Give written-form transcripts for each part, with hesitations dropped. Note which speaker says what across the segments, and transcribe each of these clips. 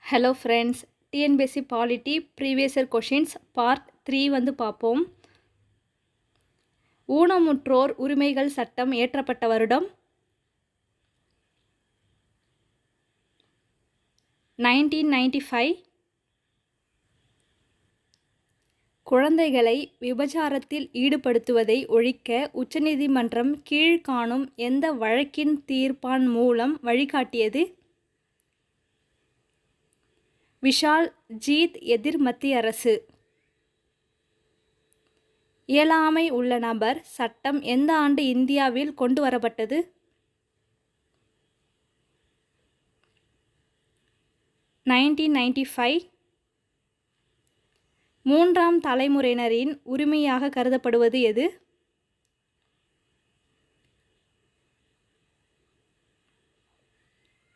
Speaker 1: Hello friends, TNPSC polity previous year questions part 3 வந்து பார்ப்போம். ஊனமுற்றோர் உரிமைகள் சட்டம் இயற்றப்பட்ட வருடம் 1995. குழந்தைகளை விபச்சாரத்தில் ஈடுபடுத்துவதை ஒழிக்க உச்சநீதிமன்றம் கீழ்காணும் எந்த வழக்கின் தீர்ப்பான் மூலம் வழிகாட்டியது? விஷால் ஜீத் எதிர் மத்திய அரசு. இயலாமை உள்ள நபர் சட்டம் எந்த ஆண்டு இந்தியாவில் கொண்டு வரப்பட்டது? 1995. மூன்றாம் தலைமுறையினரின் உரிமையாக கருதப்படுவது எது?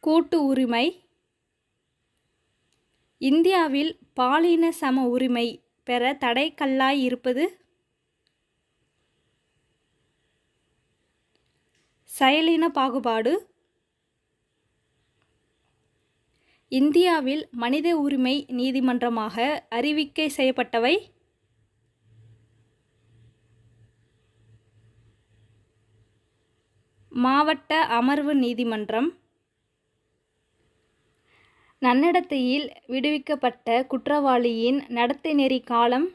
Speaker 1: கூட்டு உரிமை. இந்தியாவில் பாலின சம உரிமை பெற தடைக்கல்லாய் இருப்பது? செயலின பாகுபாடு. இந்தியாவில் மனித உரிமை நீதிமன்றமாக அறிவிக்கை செய்யப்பட்டவை? மாவட்ட அமர்வு நீதிமன்றம். நன்னடத்தையில் விடுவிக்கப்பட்ட குற்றவாளியின் நடத்தை நெறி காலம்?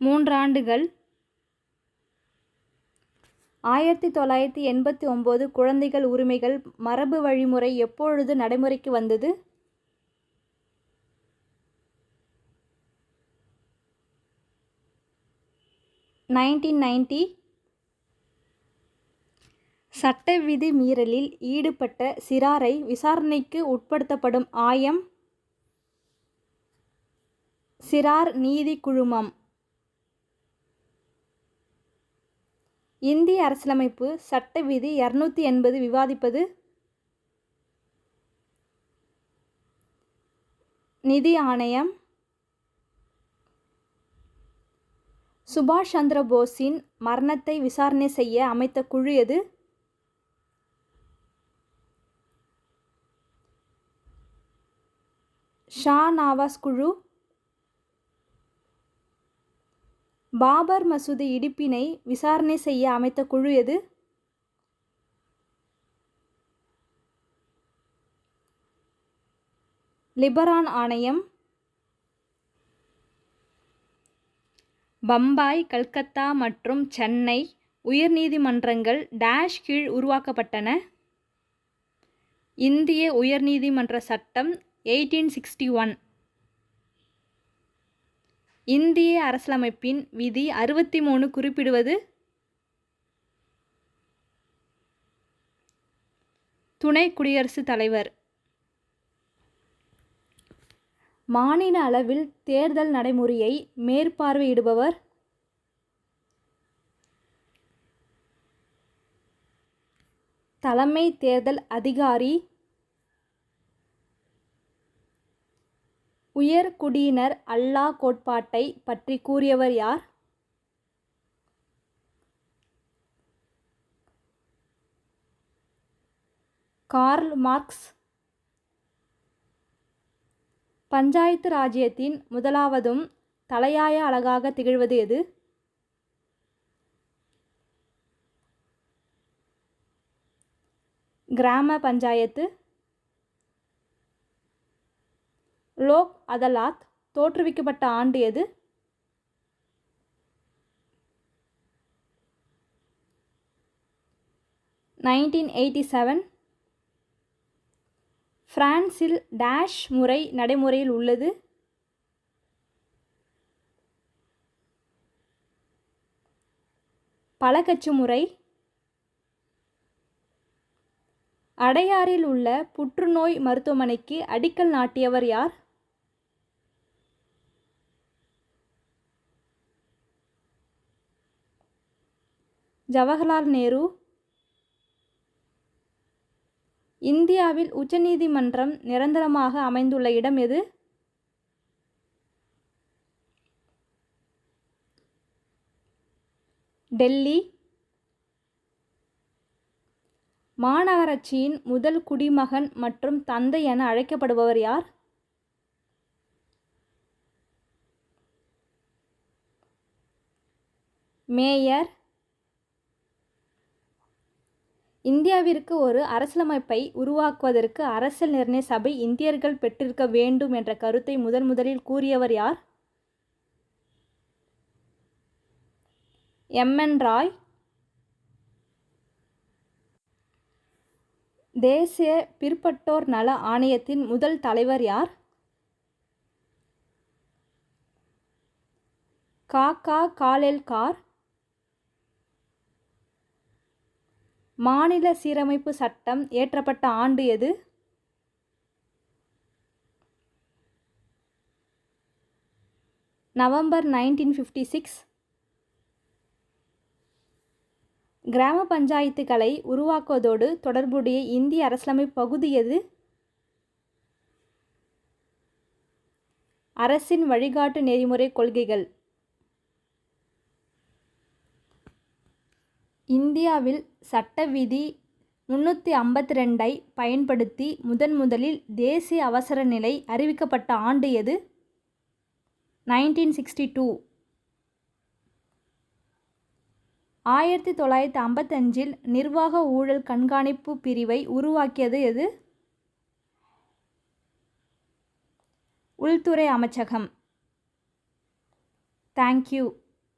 Speaker 1: 3 ஆண்டுகள். 1989 குழந்தைகள் உரிமைகள் மரபு வழிமுறை எப்பொழுது நடைமுறைக்கு வந்தது? 1990. சட்ட விதி மீறலில் ஈடுபட்ட சிறாரை விசாரணைக்கு உட்படுத்தப்படும் ஆயம்? சிறார் நீதி குழுமம். இந்திய அரசியலமைப்பு சட்ட விதி 280 விவாதிப்பது? நிதி ஆணையம். சுபாஷ் சந்திர போஸின் மரணத்தை விசாரணை செய்ய அமைத்த குழு எது? ஷா நவாஸ் குழு. பாபர் மசூதி இடிப்பினை விசாரணை செய்ய அமைத்த குழு எது? லிபரான் ஆணையம். பம்பாய், கல்கத்தா மற்றும் சென்னை உயர்நீதிமன்றங்கள் டேஷ் கீழ் உருவாக்கப்பட்டன? இந்திய உயர்நீதிமன்ற சட்டம் 1861. இந்திய அரசியலமைப்பின் விதி 63 குறிப்பிடுவது? துணை குடியரசுத் தலைவர். மாநில அளவில் தேர்தல் நடைமுறையை மேற்பார்வையிடுபவர்? தலைமை தேர்தல் அதிகாரி. உயர் குடியினர் அல்லா கோட்பாட்டை பற்றி கூறியவர் யார்? Karl Marx. பஞ்சாயத்து ராஜ்யத்தின் முதலாவதும் தலையாய அலகாக திகழ்வது எது? கிராம பஞ்சாயத்து. லோக் அதாலத் தோற்றுவிக்கப்பட்ட ஆண்டு எது? 1987. பிரான்சில் டேஷ் முறை நடைமுறையில் உள்ளது? பலகட்சி முறை. அடையாறில் உள்ள புற்றுநோய் மருத்துவமனைக்கு அடிக்கல் நாட்டியவர் யார்? ஜவஹர்லால் நேரு. இந்தியாவில் உச்சநீதிமன்றம் நிரந்தரமாக அமைந்துள்ள இடம் எது? டெல்லி. மாநகராட்சியின் முதல் குடிமகன் மற்றும் தந்தை என அழைக்கப்படுபவர் யார்? மேயர். இந்தியாவிற்கு ஒரு அரசியலமைப்பை உருவாக்குவதற்கு அரசியல் நிர்ணய சபை இந்தியர்கள் பெற்றிருக்க வேண்டும் என்ற கருத்தை முதலில் கூறியவர் யார்? எம்.என். ராய். தேசிய பிற்பட்டோர் நல ஆணையத்தின் முதல் தலைவர் யார்? கா. காலேல்கர். மாநில சீரமைப்பு சட்டம் இயற்றப்பட்ட ஆண்டு எது? நவம்பர் 1956. கிராம பஞ்சாயத்துகளை உருவாக்குவதோடு தொடர்புடைய இந்திய அரசியலமைப்பு பகுதி எது? அரசின் வழிகாட்டு நெறிமுறை கொள்கைகள். இந்தியாவில் சட்ட விதி 352ஐ பயன்படுத்தி முதலில் தேசிய அவசர நிலை அறிவிக்கப்பட்ட ஆண்டு எது? 1962. 1955இல் நிர்வாக ஊழல் கண்காணிப்பு பிரிவை உருவாக்கியது எது? உள்துறை அமைச்சகம். தேங்க்யூ.